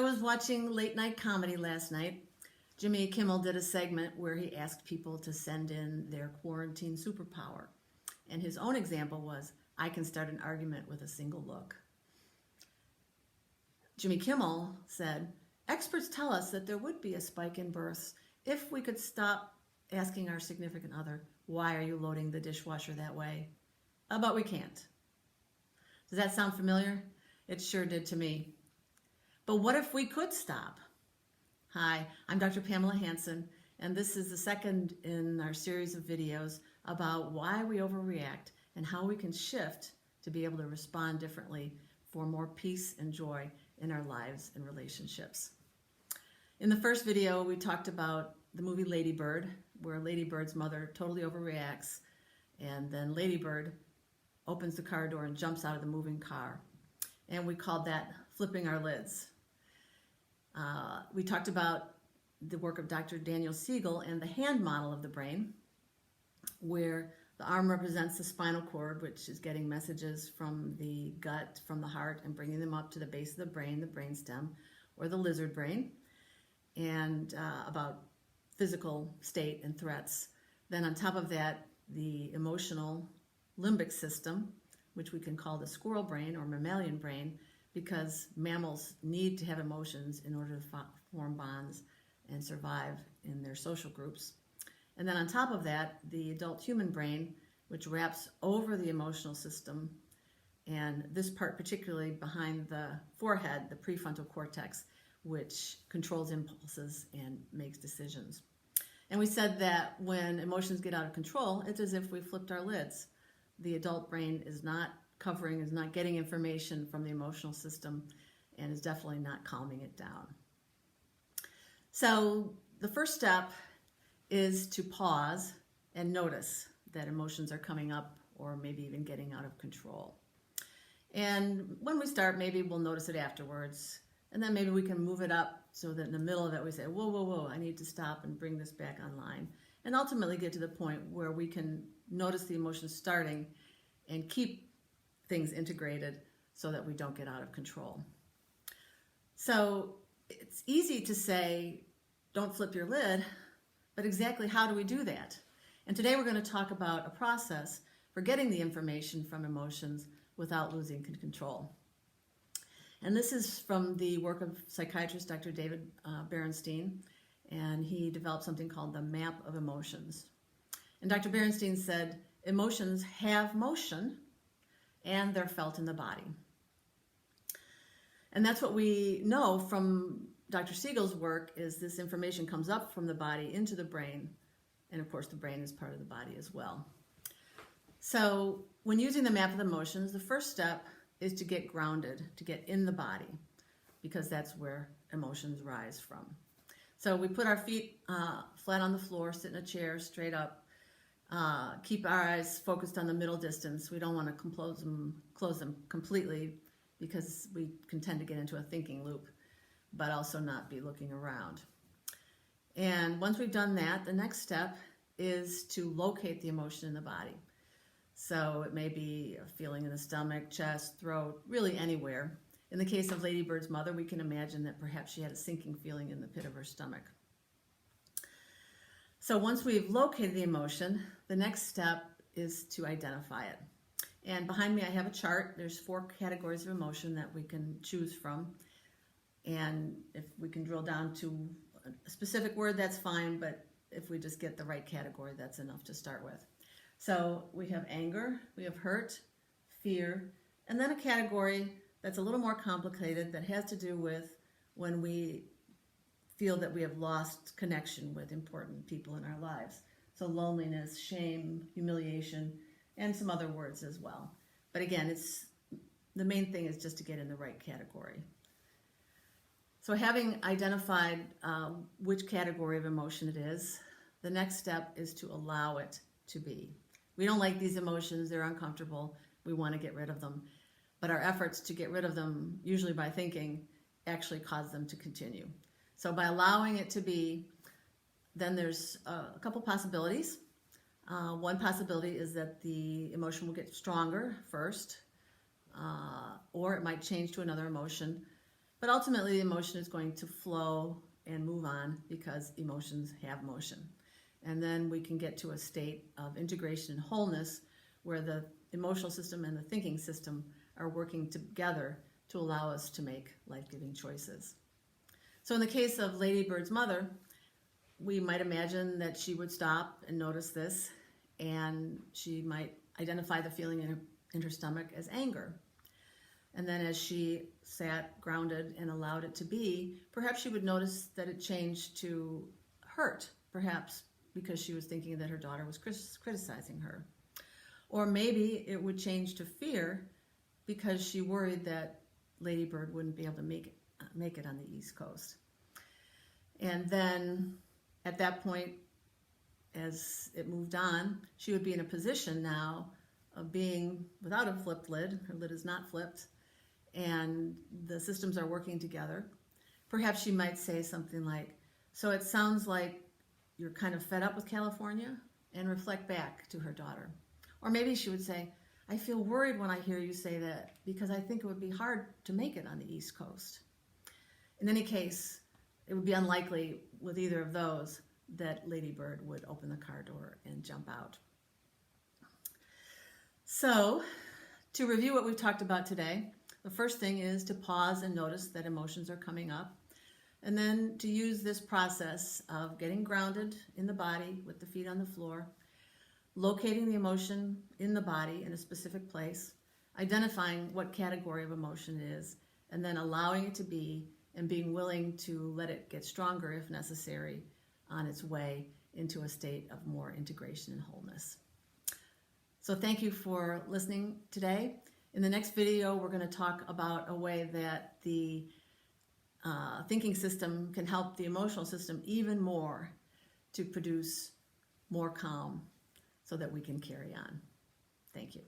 was watching late night comedy last night. Jimmy Kimmel did a segment where he asked people to send in their quarantine superpower. And his own example was, I can start an argument with a single look. Jimmy Kimmel said, experts tell us that there would be a spike in births if we could stop asking our significant other, why are you loading the dishwasher that way? But we can't. Does that sound familiar? It sure did to me. But what if we could stop? Hi, I'm Dr. Pamela Hansen, and this is the second in our series of videos about why we overreact and how we can shift to be able to respond differently for more peace and joy in our lives and relationships. In the first video, we talked about the movie Lady Bird, where Lady Bird's mother totally overreacts, and then Lady Bird opens the car door and jumps out of the moving car. And we called that flipping our lids. We talked about the work of Dr. Daniel Siegel and the hand model of the brain, where the arm represents the spinal cord, which is getting messages from the gut, from the heart, and bringing them up to the base of the brainstem, or the lizard brain, and about physical state and threats. Then on top of that, the emotional limbic system, which we can call the squirrel brain or mammalian brain, because mammals need to have emotions in order to form bonds and survive in their social groups. And then on top of that, the adult human brain, which wraps over the emotional system, and this part particularly behind the forehead, the prefrontal cortex, which controls impulses and makes decisions. And we said that when emotions get out of control, it's as if we flipped our lids. The adult brain is not getting information from the emotional system, and is definitely not calming it down. So the first step is to pause and notice that emotions are coming up or maybe even getting out of control. And when we start, maybe we'll notice it afterwards, and then maybe we can move it up so that in the middle of it we say, whoa, whoa, whoa, I need to stop and bring this back online, and ultimately get to the point where we can notice the emotions starting and keep things integrated so that we don't get out of control. So it's easy to say, don't flip your lid, but exactly how do we do that? And today we're going to talk about a process for getting the information from emotions without losing control. And this is from the work of psychiatrist Dr. David Berenstein, and he developed something called the map of emotions. And Dr. Berenstein said, emotions have motion, and they're felt in the body. And that's what we know from Dr. Siegel's work, is this information comes up from the body into the brain, and of course the brain is part of the body as well. So when using the map of emotions, the first step is to get grounded, to get in the body, because that's where emotions rise from. So we put our feet flat on the floor, sit in a chair, straight up, keep our eyes focused on the middle distance. We don't want to close them completely, because we can tend to get into a thinking loop, but also not be looking around. And once we've done that, the next step is to locate the emotion in the body. So it may be a feeling in the stomach, chest, throat, really anywhere. In the case of Lady Bird's mother, we can imagine that perhaps she had a sinking feeling in the pit of her stomach. So once we've located the emotion, the next step is to identify it. And behind me I have a chart. There's 4 categories of emotion that we can choose from. And if we can drill down to a specific word, that's fine, but if we just get the right category, that's enough to start with. So we have anger, we have hurt, fear, and then a category that's a little more complicated that has to do with when we feel that we have lost connection with important people in our lives. So loneliness, shame, humiliation, and some other words as well. But again, the main thing is just to get in the right category. So having identified which category of emotion it is, the next step is to allow it to be. We don't like these emotions, they're uncomfortable, we want to get rid of them. But our efforts to get rid of them, usually by thinking, actually cause them to continue. So by allowing it to be, then there's a couple possibilities. One possibility is that the emotion will get stronger first, or it might change to another emotion. But ultimately, the emotion is going to flow and move on because emotions have motion. And then we can get to a state of integration and wholeness where the emotional system and the thinking system are working together to allow us to make life-giving choices. So in the case of Lady Bird's mother, we might imagine that she would stop and notice this, and she might identify the feeling in her stomach as anger. And then as she sat grounded and allowed it to be, perhaps she would notice that it changed to hurt, perhaps because she was thinking that her daughter was criticizing her. Or maybe it would change to fear because she worried that Lady Bird wouldn't be able to make it on the East Coast. And then at that point, as it moved on, she would be in a position now of being without a flipped lid. Her lid is not flipped, and the systems are working together. Perhaps she might say something like, so it sounds like you're kind of fed up with California, and reflect back to her daughter. Or maybe she would say, I feel worried when I hear you say that because I think it would be hard to make it on the East Coast. In any case, it would be unlikely with either of those that Lady Bird would open the car door and jump out. So, to review what we've talked about today, the first thing is to pause and notice that emotions are coming up, and then to use this process of getting grounded in the body with the feet on the floor, locating the emotion in the body in a specific place, identifying what category of emotion it is, and then allowing it to be and being willing to let it get stronger if necessary on its way into a state of more integration and wholeness. So thank you for listening today. In the next video, we're going to talk about a way that the thinking system can help the emotional system even more to produce more calm so that we can carry on. Thank you.